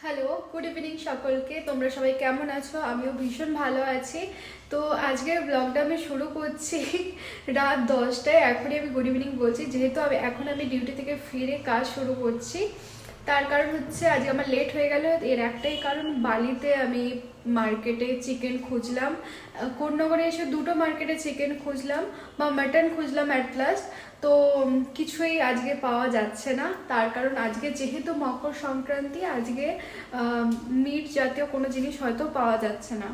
Hello, good evening সকলকে। তোমরা সবাই কেমন আছো? আমিও ভীষণ ভালো আছি। তো আজকের ব্লগটা আমি শুরু করছি রাত 10টায়। এখনই আমি গুড ইভিনিং বলছি, যেহেতু এখন আমি ডিউটি থেকে ফিরে কাজ শুরু করছি। তার কারণ হচ্ছে আজকে আমার লেট হয়ে গেল। এর একটাই কারণ, বালিতে আমি মার্কেটে চিকেন খুঁজলাম, কোন্নগরে এসে দুটো মার্কেটে চিকেন খুঁজলাম বা মাটন খুঁজলাম অ্যাট লাস্ট। তো কিছুই আজকে পাওয়া যাচ্ছে না। তার কারণ আজকে যেহেতু মকর সংক্রান্তি, আজকে মিট জাতীয় কোনো জিনিস হয়তো পাওয়া যাচ্ছে না।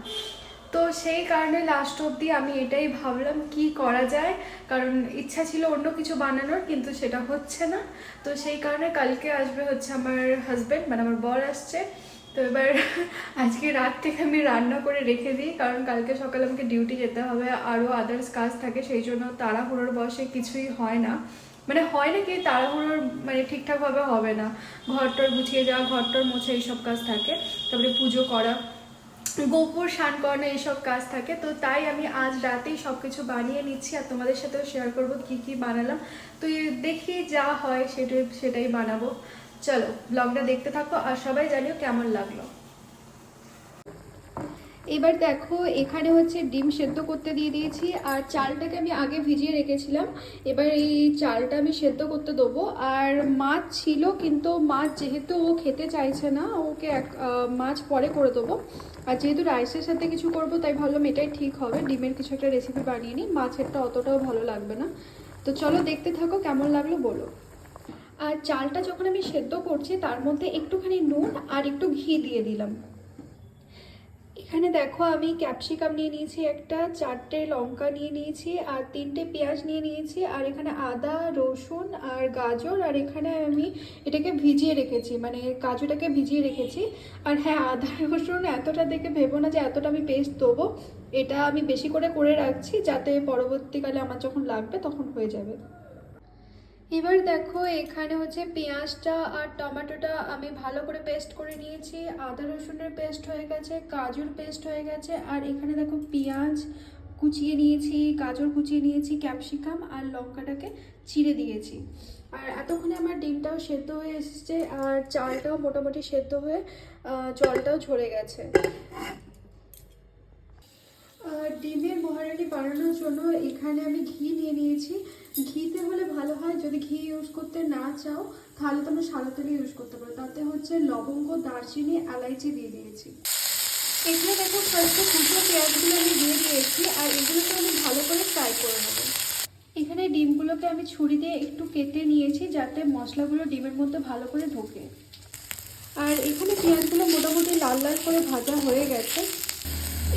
তো সেই কারণে লাস্ট অবধি আমি এটাই ভাবলাম কি করা যায়, কারণ ইচ্ছা ছিল অন্য কিছু বানানোর, কিন্তু সেটা হচ্ছে না। তো সেই কারণে কালকে আসবে হচ্ছে আমার হাজব্যান্ড, মানে আমার বর আসছে। তো এবার আজকে রাত থেকে আমি রান্না করে রেখে দিই, কারণ কালকে সকালে আমাকে ডিউটি যেতে হবে, আরও আদার্স কাজ থাকে, সেই জন্য তাড়াহুড়োর বসে কিছুই হয় না। মানে হয় না কি, তাড়াহুড়োর মানে ঠিকঠাকভাবে হবে না। ঘরটর গুছিয়ে যাওয়া, ঘরটর মুছে এইসব কাজ থাকে, তারপরে পুজো করা, গোপুর স্নান করানো, এইসব কাজ থাকে। তো তাই আমি আজ রাতেই সব কিছু বানিয়ে নিচ্ছি আর তোমাদের সাথেও শেয়ার করবো কি কি বানালাম। তো দেখি যা হয় সেটাই বানাবো। চলো ব্লগটা দেখতে থাকো আর সবাই জানিও কেমন লাগলো। এবার দেখো, এখানে হচ্ছে ডিম সেদ্ধ করতে দিয়ে দিয়েছি, আর চালটাকে আমি আগে ভিজিয়ে রেখেছিলাম। এবার এই চালটা আমি সেদ্ধ করতে দেবো। আর মাছ ছিল, কিন্তু মাছ যেহেতু ও খেতে চাইছে না, ওকে মাছ পরে করে দেবো। আর যেহেতু রাইসের সাথে কিছু করব, তাই ভাবলাম এটাই ঠিক হবে, ডিমের কিছু একটা রেসিপি বানিয়ে নিই, মাছেরটা অতটাও ভালো লাগবে না। তো চলো দেখতে থাকো, কেমন লাগলো বলো। আর চালটা যখন আমি সেদ্ধ করছি, তার মধ্যে একটুখানি নুন আর একটু ঘি দিয়ে দিলাম। এখানে দেখো, আমি ক্যাপসিকাম নিয়ে নিয়েছি একটা, 4টে লঙ্কা নিয়ে নিয়েছি, আর 3টে পেঁয়াজ নিয়ে নিয়েছি, আর এখানে আদা, রসুন আর গাজর, আর এখানে আমি এটাকে ভিজিয়ে রেখেছি, মানে কাজুটাকে ভিজিয়ে রেখেছি। আর হ্যাঁ, আদা রসুন এতটা দেখে ভেবো না যে এতটা আমি পেস্ট দেবো, এটা আমি বেশি করে করে রাখছি, যাতে পরবর্তীকালে আমার যখন লাগবে তখন হয়ে যাবে। এবার দেখো, এখানে হচ্ছে পেঁয়াজটা আর টমেটোটা আমি ভালো করে পেস্ট করে নিয়েছি, আদা রসুনের পেস্ট হয়ে গেছে, কাজুর পেস্ট হয়ে গেছে, আর এখানে দেখো পেঁয়াজ কুচিয়ে নিয়েছি, গাজর কুচিয়ে নিয়েছি, ক্যাপসিকাম আর লঙ্কাটাকে চিড়ে দিয়েছি। আর এতক্ষণে আমার ডিমটাও সেদ্ধ হয়ে এসেছে, আর চালটাও মোটামুটি সেদ্ধ হয়ে জলটাও ঝরে গেছে। ডিমের মহারানি বানানোর জন্য এখানে আমি ঘি নিয়ে নিয়েছি। ঘিতে হলে ভালো হয়, যদি ঘি ইউজ করতে না চাও তাহলে তোমরা সাদা তেল ইউজ করতে পারো। তাতে হচ্ছে লবঙ্গ, দারচিনি, এলাইচি দিয়ে দিয়েছি। এখানে দেখো, ফার্স্টে কুচো পেঁয়াজগুলো আমি দিয়ে দিয়েছি, আর এগুলোকে আমি ভালো করে ফ্রাই করে নেবো। এখানে ডিমগুলোকে আমি ছুরি দিয়ে একটু কেটে নিয়েছি, যাতে মশলাগুলো ডিমের মধ্যে ভালো করে ঢোকে। আর এখানে পেঁয়াজগুলো মোটামুটি লাল লাল করে ভাজা হয়ে গেছে।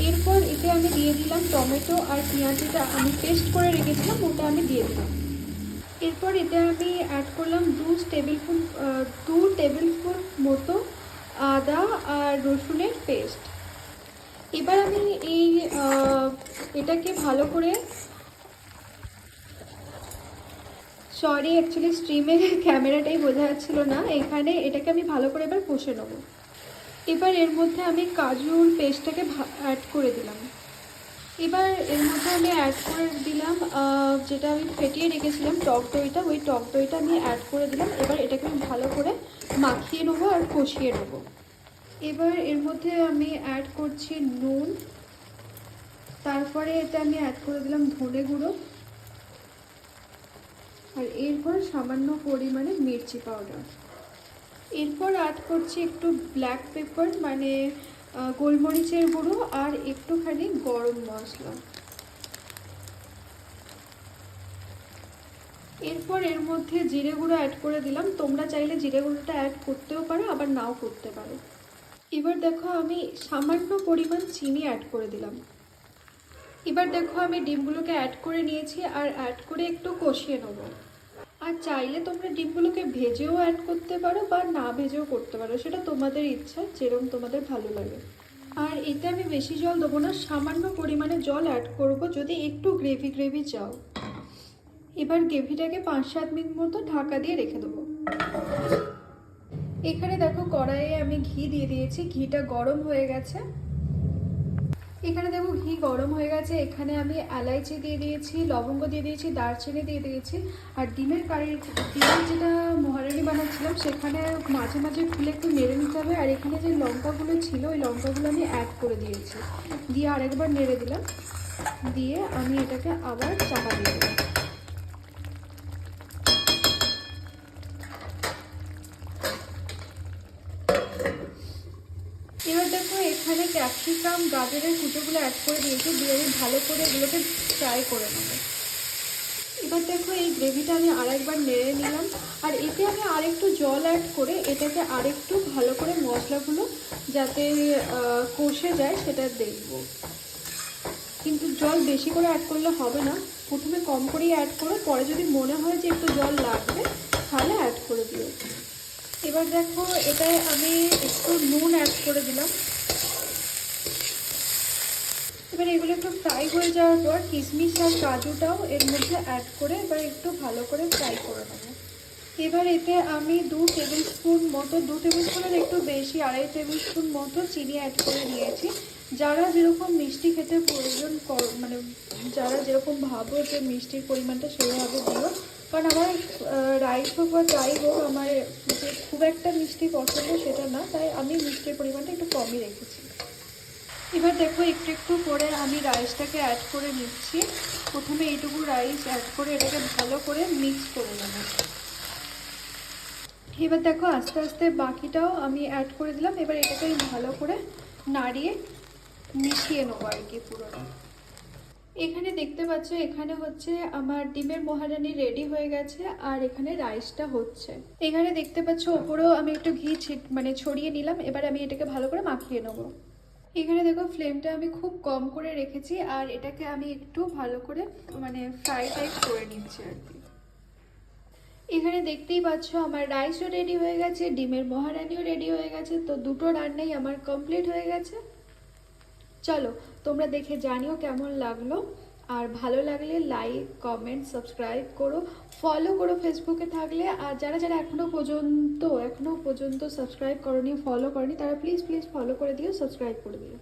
এরপর এতে আমি দিয়ে দিলাম টমেটো আর পেঁয়াজ, যেটা আমি পেস্ট করে রেখেছিলাম ওটা আমি দিয়ে দিলাম। এরপর এতে আমি অ্যাড করলাম 2 টেবিল স্পুন মতো আদা আর রসুনের পেস্ট। এবার আমি এটাকে ভালো করে, সরি অ্যাকচুয়ালি স্ট্রিমে ক্যামেরাটাই বোঝা যাচ্ছিল না, এখানে এটাকে আমি ভালো করে এবার কষে নেবো। এবার এর মধ্যে আমি কাজুর পেস্টটাকে অ্যাড করে দিলাম। এবার এর মধ্যে আমি অ্যাড করে দিলাম যেটা আমি ফেটিয়ে রেখেছিলাম টক দইটা, ওই টক দইটা আমি অ্যাড করে দিলাম। এবার এটাকে আমি ভালো করে মাখিয়ে নেবো আর কষিয়ে নেবো। এবার এর মধ্যে আমি অ্যাড করছি নুন, তারপরে এতে আমি অ্যাড করে দিলাম ধনে গুঁড়ো, আর এরপর সামান্য পরিমাণে মির্চি পাউডার। এরপর অ্যাড করছি একটু ব্ল্যাক পেপার, মানে গোলমরিচের গুঁড়ো, আর একটুখানি গরম মশলা। এরপর এর মধ্যে জিরে গুঁড়ো অ্যাড করে দিলাম। তোমরা চাইলে জিরে গুঁড়োটা অ্যাড করতেও পারো, আবার নাও করতে পারো। এবার দেখো, আমি সামান্য পরিমাণ চিনি অ্যাড করে দিলাম। এবার দেখো, আমি ডিমগুলোকে অ্যাড করে নিয়েছি, আর অ্যাড করে একটু কষিয়ে নেবো। আর চাইলে তোমরা ডিমগুলোকে ভেজেও অ্যাড করতে পারো বা না ভেজেও করতে পারো, সেটা তোমাদের ইচ্ছা, যেরকম তোমাদের ভালো লাগে। আর এতে আমি বেশি জল দেবো না, সামান্য পরিমাণে জল অ্যাড করব, যদি একটু গ্রেভি গ্রেভি চাও। এবার গ্রেভিটাকে 5-7 মিনিট মতো ঢাকা দিয়ে রেখে দেবো। এখানে দেখো, কড়াইয়ে আমি ঘি দিয়ে দিয়েছি, ঘিটা গরম হয়ে গেছে। এখানে দেখো ঘি গরম হয়ে গেছে, এখানে আমি এলাইচি দিয়ে দিয়েছি, লবঙ্গ দিয়ে দিয়েছি, দারচিনি দিয়ে দিয়েছি। আর ডিমের যেটা মহারানি বানাচ্ছিলাম সেখানে মাঝে মাঝে খুলে একটু নেড়ে নিতে হবে। আর এখানে যে লঙ্কাগুলো ছিল ওই লঙ্কাগুলো আমি অ্যাড করে দিয়েছি, দিয়ে আরেকবার নেড়ে দিলাম, দিয়ে আমি এটাকে আবার চাপা দিয়ে দিলাম। এবার দেখো এখানে ক্যাপসিকাম গাজরের কুচোগুলো অ্যাড করে দিয়েছি, দিয়ে আমি ভালো করে এগুলোকে ফ্রাই করে নেব। এবার দেখো এই গ্রেভিটা আমি আরেকবার নেড়ে নিলাম, আর এতে আমি আরেকটু জল অ্যাড করে এটাকে আরেকটু ভালো করে মশলাগুলো যাতে কষে যায় সেটা দেখব। কিন্তু জল বেশি করে অ্যাড করলে হবে না, প্রথমে কম করেই অ্যাড করে পরে যদি মনে হয় যে একটু জল লাগবে তাহলে অ্যাড করে দিও। এবার দেখো এটায় আমি একটু নুন অ্যাড করে দিলাম। এবার এগুলো একটু ফ্রাই হয়ে যাওয়ার পর কিশমিশ আর কাজুটাও এর মধ্যে অ্যাড করে এবার একটু ভালো করে ফ্রাই করে নেবো। এবার এতে আমি 2 টেবিল স্পুন মতো, 2 টেবিল স্পুনের একটু বেশি, 2.5 টেবিল স্পুন মতো চিনি অ্যাড করে নিয়েছি। যারা যেরকম মিষ্টি খেতে প্রয়োজন মানে যারা যেরকম ভাবো যে মিষ্টির পরিমাণটা সেইভাবে দিও, কারণ আমার রাইস হোক বা যাই হোক আমার যে খুব একটা মিষ্টি পছন্দ সেটা না, তাই আমি মিষ্টির পরিমাণটা একটু কমই রেখেছি। এবার দেখো একটু একটু করে আমি রাইসটাকে অ্যাড করে নিচ্ছি। প্রথমে এইটুকু রাইস অ্যাড করে এটাকে ভালো করে মিক্স করে নেব। এবার দেখো আস্তে আস্তে বাকিটাও আমি অ্যাড করে দিলাম। এবার এটাকে ভালো করে নাড়িয়ে মিশিয়ে নেবো আর কি পুরোটা। এখানে দেখতে পাচ্ছ এখানে হচ্ছে আমার ডিমের মহারানি রেডি হয়ে গেছে, আর এখানে রাইসটা হচ্ছে। এখানে দেখতে পাচ্ছ ওপরেও আমি একটু ঘি ছড়িয়ে নিলাম। এবার আমি এটাকে ভালো করে মাখিয়ে নেবো। এখানে দেখো ফ্লেমটা আমি খুব কম করে রেখেছি, আর এটাকে আমি একটু ভালো করে ফ্রাই টাইপ করে নিচ্ছি আর কি। এখানে দেখতেই পাচ্ছ আমার রাইসও রেডি হয়ে গেছে, ডিমের মহারানিও রেডি হয়ে গেছে। তো দুটো রান্নাই আমার কমপ্লিট হয়ে গেছে। চলো তোমরা দেখে জানিও কেমন লাগলো, আর ভালো লাগলে লাইক কমেন্ট সাবস্ক্রাইব করো, ফলো করো ফেসবুকে থাকলে। আর যারা যারা এখনো পর্যন্ত সাবস্ক্রাইব করনি, ফলো করনি, তারা প্লিজ ফলো করে দিও, সাবস্ক্রাইব করে দিও।